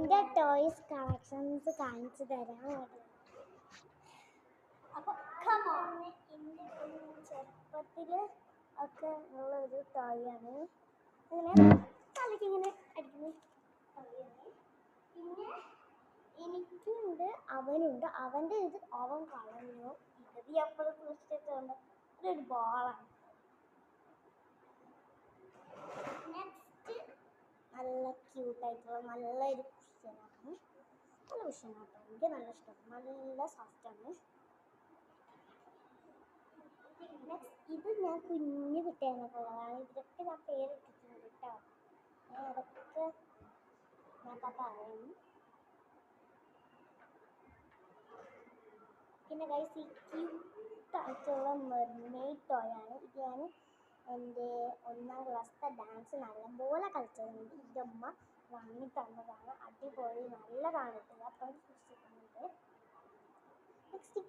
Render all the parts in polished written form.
എൻ്റെ toys collections കാണിച്ചു തരാം. അപ്പോൾ എൻ്റെ ചെറുപ്പത്തിൽ ഒക്കെ ഉള്ള ഒരു ടോയാണ്. ഇങ്ങനെ തലയ്ക്കിങ്ങനെ അടിക്കുന്ന ടോയാണ്. പിന്നെ എനിക്കുണ്ട്, അവനുണ്ട്. അവൻ്റെ ഇത് അവൻ കളഞ്ഞു. ഇത് എപ്പോഴും സൂക്ഷിച്ചിട്ടുണ്ട്. ഇതൊരു ബോളാണ്. നെക്സ്റ്റ് നല്ല ക്യൂട്ടായിട്ടുള്ള നല്ലൊരു കുഷ്യനാണ്. നല്ല കുഷ്യനാട്ടോ, എനിക്ക് നല്ല ഇഷ്ടമാണ്. നല്ല സോഫ്റ്റാണ്. നെക്സ്റ്റ് ഇത് ഞാൻ കുഞ്ഞു കുട്ടിയാനൊക്കെ ഉള്ളതാണ്. ഇതൊക്കെ ഞാൻ പേരിട്ടിട്ടുണ്ട് കേട്ടോ. അതൊക്കെ ഞാൻ പറയും. പിന്നെ ഗൈസ്, ഈ ക്യൂട്ടായിട്ടുള്ള മെർമെയ്ഡ് ടോയാണ്. ഇത് ഞാൻ എൻ്റെ 1ാം ക്ലാസ്സിലെ ഡാൻസ് നല്ലപോലെ കളിച്ചതുകൊണ്ട് എൻ്റെ അമ്മ വാങ്ങി തന്നതാണ്. അടിപൊളി നല്ലതാണ്. അപ്പം സൂക്ഷിച്ചിട്ടുണ്ട്. നെക്സ്റ്റ്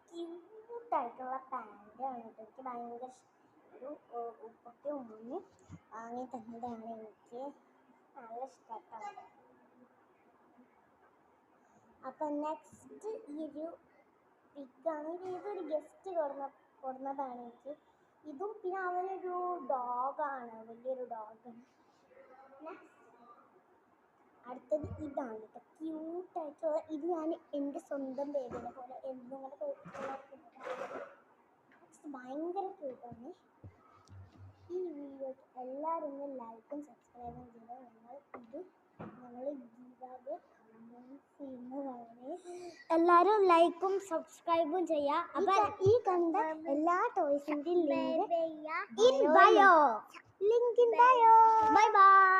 ക്യൂട്ടായിട്ടുള്ള പാൻ്റാണ്. എനിക്ക് ഭയങ്കര ഒരു ഉപ്പൊക്കെ ഉമ്മി വാങ്ങി തന്നതാണ്. എനിക്ക് നല്ല ഇഷ്ടമായിട്ടാണ്. അപ്പം നെക്സ്റ്റ് ഈ ഒരു പിക്കാണ്. ഇതൊരു ഗസ്റ്റ് കൊടുന്നതാണ് എനിക്ക്. ഇതും പിന്നെ അവനൊരു ഡോഗാണ്, വലിയൊരു ഡോഗാണ്. അടുത്തത് ഇതാണ് കേട്ടോ, ക്യൂട്ടായിട്ടുള്ള. ഇത് ഞാൻ എൻ്റെ സ്വന്തം ബേബിനെ പോലെ എന്നിങ്ങനെ ഭയങ്കര ക്യൂട്ടാണ്. ഈ വീഡിയോ എല്ലാവരും ലൈക്കും സബ്സ്ക്രൈബും ചെയ്താൽ ഞങ്ങൾ ഗീവാവേ കമൻസ് ചെയ്യുന്നതാണ്. എല്ലാവരും ലൈക്കും സബ്സ്ക്രൈബും ചെയ്യുക. അപ്പം ഈ കണ്ട എല്ലാ ടോയ്സിൻ്റെയും link in bio. Bye by.